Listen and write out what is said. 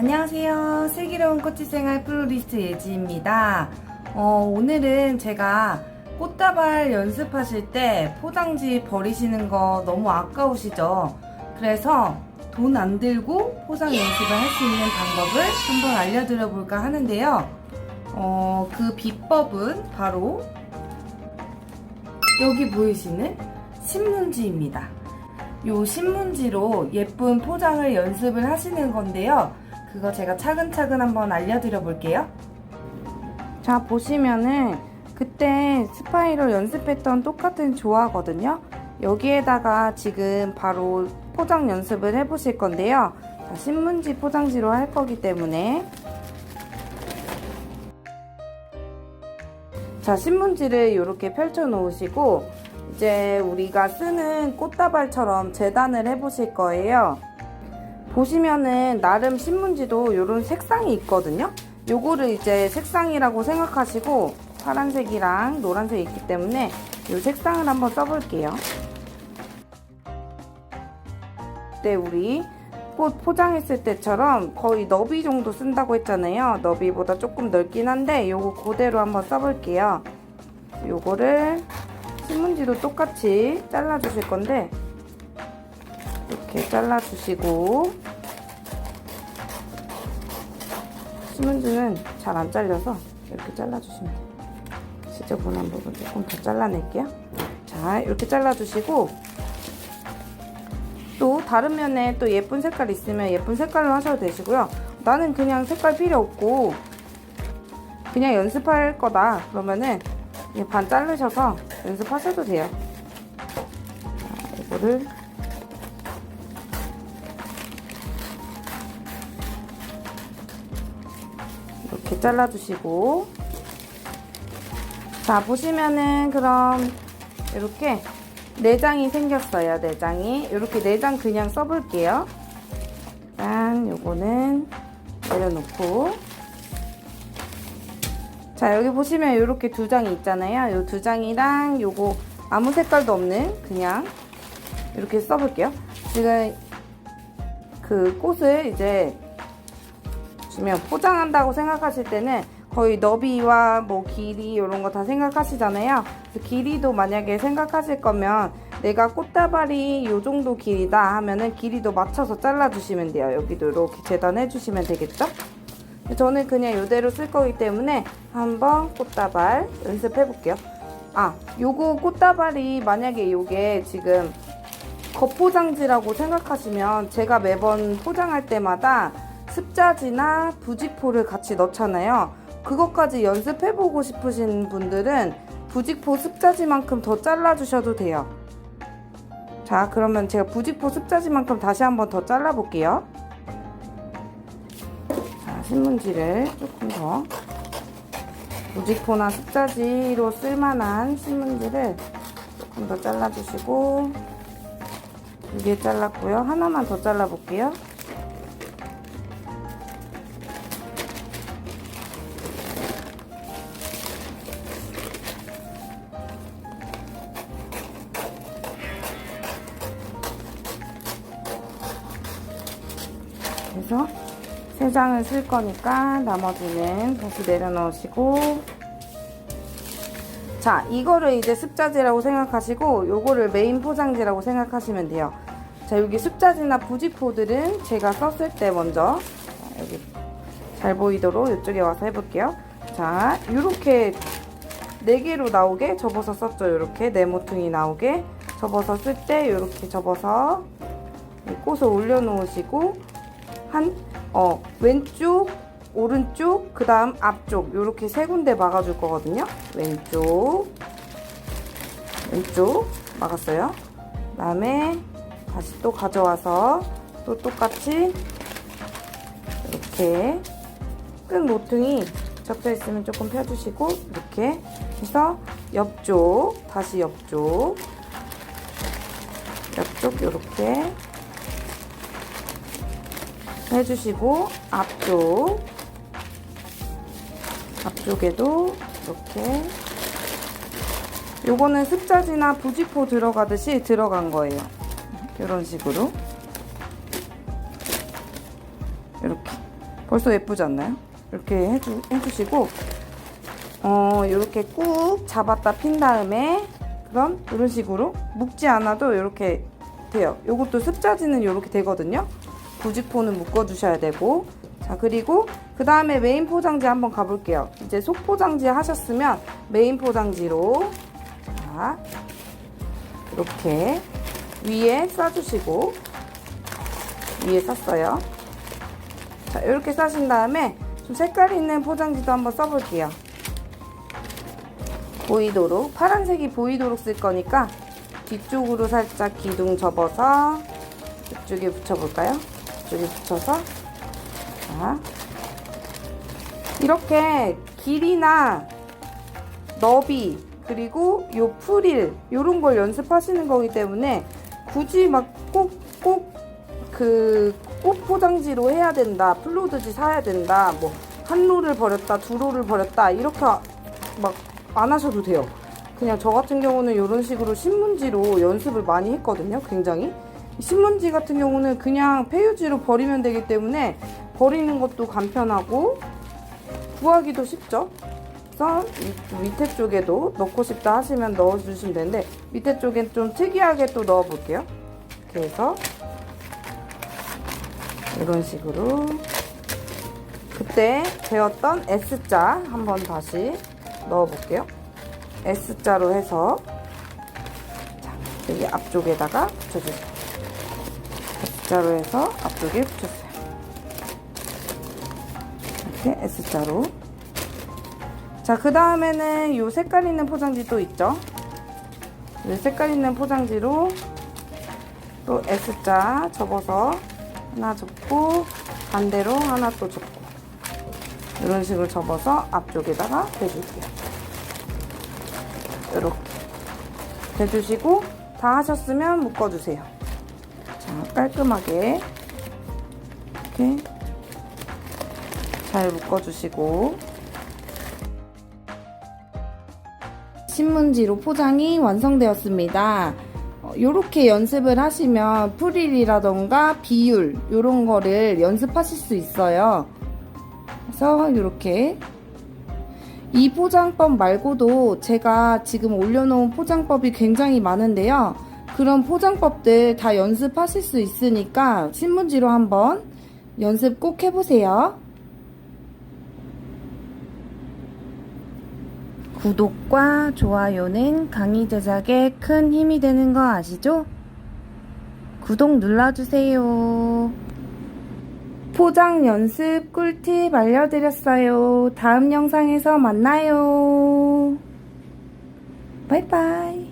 안녕하세요. 슬기로운 꽃집생활 플로리스트 예지입니다. 오늘은 제가 꽃다발 연습하실 때 포장지 버리시는 거 너무 아까우시죠? 그래서 돈 안 들고 포장 연습을 할 수 있는 방법을 한번 알려드려 볼까 하는데요. 그 비법은 바로 여기 보이시는 신문지입니다. 이 신문지로 예쁜 포장을 연습을 하시는 건데요. 그거 제가 차근차근 한번 알려드려 볼게요. 자, 보시면은 그때 스파이럴 연습했던 똑같은 조화거든요. 여기에다가 지금 바로 포장 연습을 해보실 건데요. 자, 신문지 포장지로 할 거기 때문에 자, 신문지를 이렇게 펼쳐 놓으시고 이제 우리가 쓰는 꽃다발처럼 재단을 해 보실 거예요. 보시면은 나름 신문지도 이런 색상이 있거든요. 요거를 이제 색상이라고 생각하시고 파란색이랑 노란색이 있기 때문에 이 색상을 한번 써볼게요. 그때 우리 꽃 포장했을 때처럼 거의 너비 정도 쓴다고 했잖아요. 너비보다 조금 넓긴 한데 요거 그대로 한번 써볼게요. 요거를 신문지도 똑같이 잘라주실 건데 이렇게 잘라주시고, 신문지는 잘 안 잘려서 이렇게 잘라주시면 돼요. 지저분한 부분 조금 더 잘라낼게요. 자, 이렇게 잘라주시고 또 다른 면에 또 예쁜 색깔 있으면 예쁜 색깔로 하셔도 되시고요. 나는 그냥 색깔 필요 없고 그냥 연습할 거다 그러면은 반 자르셔서 연습하셔도 돼요. 자, 이거를 이렇게 잘라주시고, 자, 보시면은 그럼 이렇게 내장이 생겼어요. 내장이 이렇게 내장 그냥 써볼게요. 일단 요거는 내려놓고, 자, 여기 보시면 이렇게 두 장이 있잖아요. 요 두 장이랑 요거 아무 색깔도 없는 그냥 이렇게 써볼게요. 지금 그 꽃을 이제 주면 포장한다고 생각하실 때는 거의 너비와 뭐 길이 이런 거 다 생각하시잖아요. 그래서 길이도 만약에 생각하실 거면 내가 꽃다발이 요 정도 길이다 하면은 길이도 맞춰서 잘라주시면 돼요. 여기도 이렇게 재단해 주시면 되겠죠? 저는 그냥 이대로 쓸 거기 때문에 한번 꽃다발 연습해 볼게요. 아, 요거 꽃다발이 만약에 요게 지금 겉포장지라고 생각하시면 제가 매번 포장할 때마다 습자지나 부직포를 같이 넣잖아요. 그것까지 연습해보고 싶으신 분들은 부직포 습자지만큼 더 잘라주셔도 돼요. 자, 그러면 제가 부직포 습자지만큼 다시 한번 더 잘라볼게요. 자, 신문지를 조금 더 부직포나 습자지로 쓸만한 신문지를 조금 더 잘라주시고, 2개 잘랐고요. 하나만 더 잘라볼게요. 그래서 3장을 쓸 거니까 나머지는 다시 내려놓으시고, 자, 이거를 이제 습자지라고 생각하시고 요거를 메인 포장지라고 생각하시면 돼요. 자, 여기 습자지나 부직포들은 제가 썼을 때 먼저 여기 잘 보이도록 이쪽에 와서 해볼게요. 자, 요렇게 4개로 나오게 접어서 썼죠. 요렇게 네모퉁이 나오게 접어서 쓸 때 요렇게 접어서 꽃을 올려놓으시고 왼쪽, 오른쪽, 그 다음 앞쪽 요렇게 3군데 막아줄 거거든요. 왼쪽 막았어요. 그 다음에 다시 또 가져와서 또 똑같이 이렇게 끈 모퉁이 접혀 있으면 조금 펴주시고 이렇게 해서 옆쪽, 다시 옆쪽 이렇게 해주시고, 앞쪽에도 이렇게, 요거는 습자지나 부직포 들어가듯이 들어간 거예요. 이런 식으로 이렇게 벌써 예쁘지 않나요? 이렇게 해주시고 이렇게 꾹 잡았다 핀 다음에 그럼 이런 식으로 묶지 않아도 이렇게 돼요. 요것도 습자지는 이렇게 되거든요. 부직포는 묶어주셔야 되고. 자, 그리고 그 다음에 메인 포장지 한번 가볼게요. 이제 속 포장지 하셨으면 메인 포장지로 자, 이렇게 위에 싸주시고, 위에 쌌어요. 자, 이렇게 싸신 다음에 좀 색깔 있는 포장지도 한번 써볼게요. 보이도록, 파란색이 보이도록 쓸 거니까 뒤쪽으로 살짝 기둥 접어서 이쪽에 붙여볼까요? 이쪽에 붙여서 자, 이렇게 길이나 너비 그리고 요 프릴 요런 걸 연습하시는 거기 때문에 굳이 막 꼭 그 꽃 포장지로 해야 된다, 플로드지 사야 된다, 뭐 한 롤을 버렸다, 두 롤을 버렸다 이렇게 막 안 하셔도 돼요. 그냥 저 같은 경우는 이런 식으로 신문지로 연습을 많이 했거든요. 굉장히 신문지 같은 경우는 그냥 폐유지로 버리면 되기 때문에 버리는 것도 간편하고 구하기도 쉽죠. 그래서 밑에 쪽에도 넣고 싶다 하시면 넣어주시면 되는데 밑에 쪽엔 좀 특이하게 또 넣어 볼게요. 이렇게 해서 이런 식으로 그때 배웠던 S자 한번 다시 넣어 볼게요. S자로 해서 자, 여기 앞쪽에다가 붙여주세요. S자로 해서 앞쪽에 붙였어요. 이렇게 S자로. 자, 그 다음에는 요 색깔 있는 포장지 또 있죠. 이 색깔 있는 포장지로 또 S자 접어서 하나 접고 반대로 하나 또 접고 이런 식으로 접어서 앞쪽에다가 대줄게요. 이렇게 대주시고 다 하셨으면 묶어주세요. 자, 깔끔하게 이렇게 잘 묶어주시고 신문지로 포장이 완성되었습니다. 요렇게 연습을 하시면 프릴이라던가 비율 요런 거를 연습하실 수 있어요. 그래서 이렇게 이 포장법 말고도 제가 지금 올려놓은 포장법이 굉장히 많은데요. 그런 포장법들 다 연습하실 수 있으니까 신문지로 한번 연습 꼭 해보세요. 구독과 좋아요는 강의 제작에 큰 힘이 되는 거 아시죠? 구독 눌러주세요. 포장 연습 꿀팁 알려드렸어요. 다음 영상에서 만나요. 바이바이.